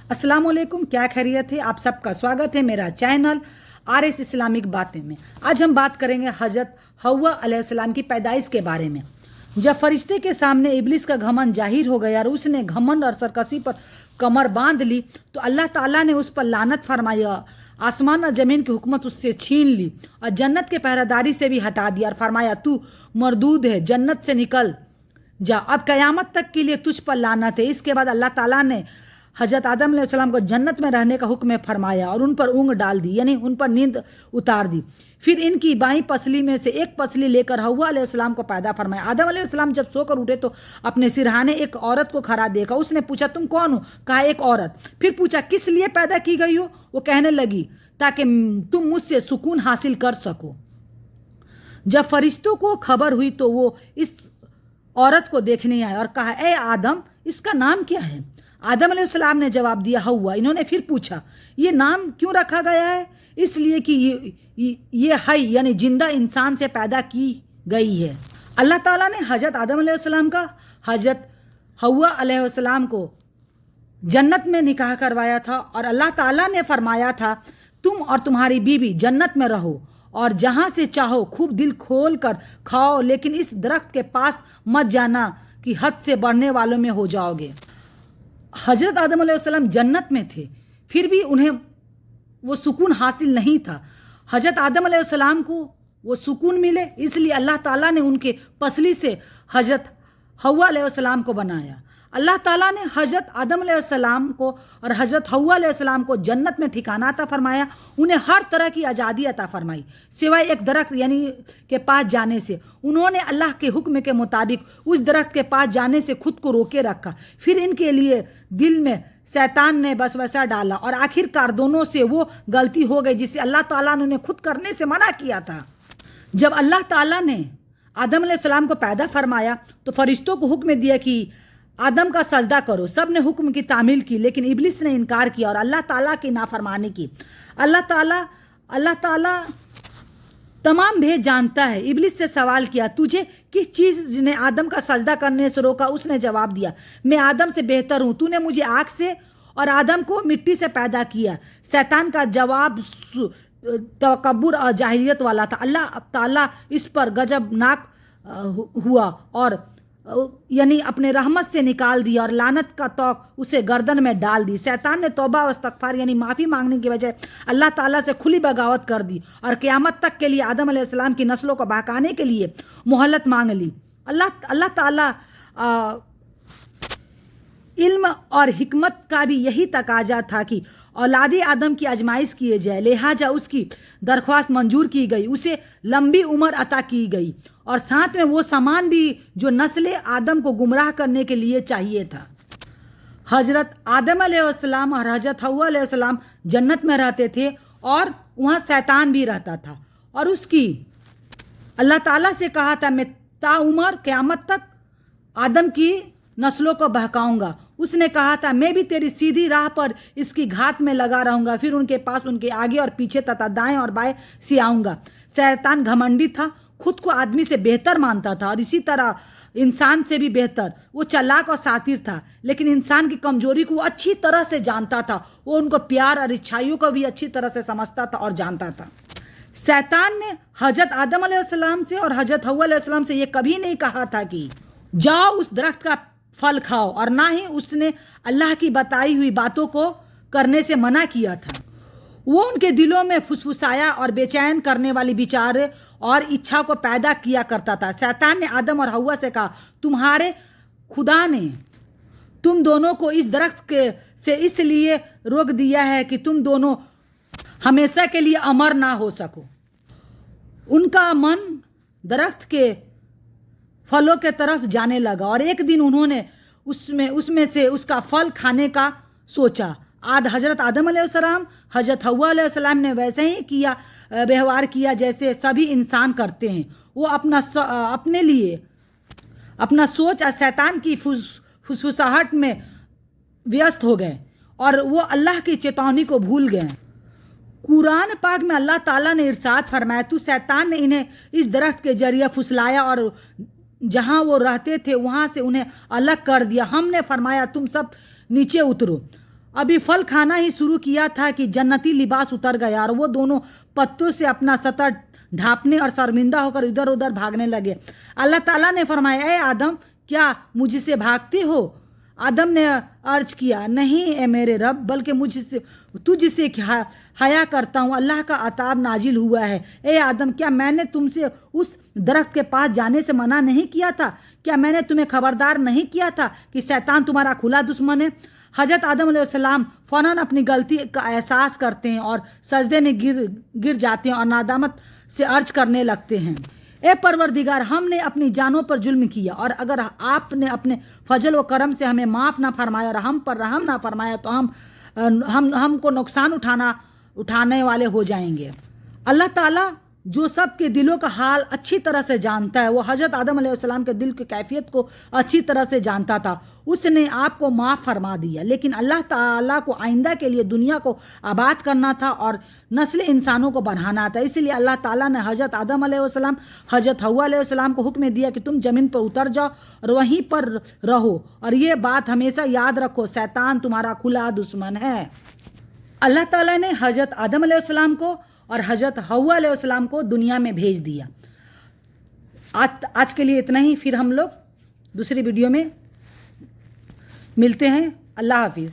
अस्सलाम वालेकुम, क्या खैरियत है। आप सबका स्वागत है मेरा चैनल RS इस्लामिक बातें में। आज हम बात करेंगे हजरत हव्वा अलैहिस्सलाम की पैदाइश के बारे में। जब फरिश्ते के सामने इब्लिस का घमंड जाहिर हो गया और उसने घमंड और सरकशी पर कमर बांध ली तो अल्लाह ताला ने उस पर लानत फरमाया, आसमान और ज़मीन की हुकूमत उससे छीन ली और जन्नत के पहरेदारी से भी हटा दिया और फरमाया तू मरदूद है, जन्नत से निकल जा, अब क़यामत तक के लिए तुझ पर लानत है। इसके बाद अल्लाह ताला ने हजरत आदम अलैहिस्सलाम को जन्नत में रहने का हुक्म फरमाया और उन पर ऊँग डाल दी, यानी उन पर नींद उतार दी। फिर इनकी बाईं पसली में से एक पसली लेकर हव्वा अलैहिस्सलाम को पैदा फरमाया। आदम अलैहिस्सलाम जब सोकर उठे तो अपने सिरहाने एक औरत को खड़ा देखा। उसने पूछा तुम कौन हो? कहा एक औरत। फिर पूछा किस लिए पैदा की गई हो? वो कहने लगी ताकि तुम मुझसे सुकून हासिल कर सको। जब फरिश्तों को खबर हुई तो वो इस औरत को देखने आए और कहा ए आदम, इसका नाम क्या है? आदम अलैहिस्सलाम ने जवाब दिया हव्वा। इन्होंने फिर पूछा ये नाम क्यों रखा गया है? इसलिए कि ये हई यानी जिंदा इंसान से पैदा की गई है। अल्लाह ताला ने हजरत आदम अलैहिस्सलाम का हजरत हव्वा अलैहिस्सलाम को जन्नत में निकाह करवाया था और अल्लाह ताला ने फरमाया था तुम और तुम्हारी बीवी जन्नत में रहो और जहाँ से चाहो खूब दिल खोल कर खाओ, लेकिन इस दरख्त के पास मत जाना कि हद से बढ़ने वालों में हो जाओगे। हजरत आदम अलैहिस्सलाम जन्नत में थे, फिर भी उन्हें वो सुकून हासिल नहीं था। हजरत आदम अलैहिस्सलाम को वो सुकून मिले, इसलिए अल्लाह ताला ने उनके पसली से हजरत हव्वा अलैहिस्सलाम को बनाया। अल्लाह ताला ने हजरत आदम अलैहिस्सलाम को और हजरत हव्वा अलैहिस्सलाम को जन्नत में ठिकाना अता फरमाया। उन्हें हर तरह की आज़ादी अता फरमाई सिवाय एक दरख्त यानी के पास जाने से। उन्होंने अल्लाह के हुक्म के मुताबिक उस दरख्त के पास जाने से खुद को रोके रखा। फिर इनके लिए दिल में शैतान ने वसवसा डाला और आखिरकार दोनों से वो गलती हो गई जिसे अल्लाह ताला ने उन्हें खुद करने से मना किया था। जब अल्लाह ताला ने आदम अलैहिस्सलाम को पैदा फरमाया तो फरिश्तों को हुक्म दिया कि आदम का सजदा करो। सब ने हुक्म की तामील की, लेकिन इब्लिस ने इनकार किया और अल्लाह ताला की नाफरमानी की। अल्लाह ताला तमाम भेद जानता है। इब्लिस से सवाल किया तुझे किस चीज़ ने आदम का सजदा करने से रोका? उसने जवाब दिया मैं आदम से बेहतर हूँ, तूने मुझे आग से और आदम को मिट्टी से पैदा किया। शैतान का जवाब तकब्बुर और जाहिलियत वाला था। अल्लाह ताला इस पर गजबनाक हुआ और यानी अपने रहमत से निकाल दिया और लानत का तौक उसे गर्दन में डाल दी। शैतान ने तौबा और इस्तगफार यानी माफ़ी मांगने की बजाय अल्लाह ताला से खुली बगावत कर दी और क़यामत तक के लिए आदम अलैहिस्सलाम की नस्लों को बहकाने के लिए मोहलत मांग ली। अल्लाह ताला इल्म और हिकमत का भी यही तकाजा था कि औलाद आदम की आजमाइश किए जाए, लिहाजा उसकी दरख्वास्त मंजूर की गई, उसे लंबी उम्र अता की गई और साथ में वो सामान भी जो नस्ल आदम को गुमराह करने के लिए चाहिए था। हजरत आदम अलैहिस्सलाम और हजरत हव्वा अलैहिस्सलाम जन्नत में रहते थे और वहाँ शैतान भी रहता था और उसकी अल्लाह ताला से कहा था मैं ताउमर क़यामत तक आदम की नस्लों को बहकाऊंगा। उसने कहा था मैं भी तेरी सीधी राह पर इसकी घात में लगा रहूंगा, फिर उनके पास उनके आगे और पीछे तथा दाएं और बाएं से आऊँगा। शैतान घमंडी था, खुद को आदमी से बेहतर मानता था और इसी तरह इंसान से भी बेहतर। वो चालाक और शातिर था, लेकिन इंसान की कमजोरी को वो अच्छी तरह से जानता था। वो उनको प्यार और इच्छाइयों को भी अच्छी तरह से समझता था और जानता था। शैतान ने हजरत आदम अलैहिस्सलाम से और हजरत हव्वा अलैहिस्सलाम से ये कभी नहीं कहा था कि जाओ उस दरख्त का फल खाओ, और ना ही उसने अल्लाह की बताई हुई बातों को करने से मना किया था। वो उनके दिलों में फुसफुसाया और बेचैन करने वाली विचार और इच्छा को पैदा किया करता था। शैतान ने आदम और हव्वा से कहा तुम्हारे खुदा ने तुम दोनों को इस दरख्त के से इसलिए रोक दिया है कि तुम दोनों हमेशा के लिए अमर ना हो सको। उनका मन दरख्त के फलों के तरफ जाने लगा और एक दिन उन्होंने उसमें से उसका फल खाने का सोचा। हजरत आदम अलैहिस्सलाम हजरत हव्वा अलैहिस्सलाम ने वैसे ही किया व्यवहार किया जैसे सभी इंसान करते हैं। वो अपने लिए अपना सोच और शैतान की फुसफुसाहट में व्यस्त हो गए और वो अल्लाह की चेतावनी को भूल गए। कुरान पाक में अल्लाह ताला ने इरशाद फरमाया तू शैतान ने इन्हें इस दरख्त के जरिए फुसलाया और जहाँ वो रहते थे वहाँ से उन्हें अलग कर दिया। हमने फरमाया तुम सब नीचे उतरो अभी फल खाना ही शुरू किया था कि जन्नती लिबास उतर गया और वो दोनों पत्तों से अपना सतर ढांपने और शर्मिंदा होकर इधर उधर भागने लगे। अल्लाह ताला ने फरमाया, ए आदम, क्या मुझसे भागते हो? आदम ने अर्ज किया, नहीं ए मेरे रब, बल्कि मुझसे तुझसे हया करता हूँ। अल्लाह का अताब नाजिल हुआ है। ए आदम, क्या मैंने तुमसे उस दरख्त के पास जाने से मना नहीं किया था? क्या मैंने तुम्हें खबरदार नहीं किया था कि शैतान तुम्हारा खुला दुश्मन है? हजरत आदम अलैहिस्सलाम फ़ौरन अपनी गलती का एहसास करते हैं और सजदे में गिर जाते हैं और नादामत से अर्ज करने लगते हैं, ए परवरदिगार, हमने अपनी जानों पर जुल्म किया और अगर आपने अपने फजल व करम से हमें माफ़ ना फरमाया और हम पर रहम ना फरमाया तो हमको नुकसान उठाने वाले हो जाएंगे। अल्लाह ताला जो सब के दिलों का हाल अच्छी तरह से जानता है, वो हजरत आदम अलैहिस्सलाम के दिल की कैफियत को अच्छी तरह से जानता था। उसने आपको माफ़ फरमा दिया, लेकिन अल्लाह ताला को आइंदा के लिए दुनिया को आबाद करना था और नस्ल इंसानों को बढ़ाना था। इसलिए अल्लाह ताला ने हजरत आदम अलैहिस्सलाम, हजरत हव्वा अलैहिस्सलाम को हुक्म दिया कि तुम ज़मीन पर उतर जाओ और वहीं पर रहो, और ये बात हमेशा याद रखो, शैतान तुम्हारा खुला दुश्मन है। अल्लाह ताला ने हजरत आदम अलैहिस्सलाम को और हजरत हव्वा अलैहिस्सलाम को दुनिया में भेज दिया। आज के लिए इतना ही, फिर हम लोग दूसरी वीडियो में मिलते हैं। अल्लाह हाफिज़।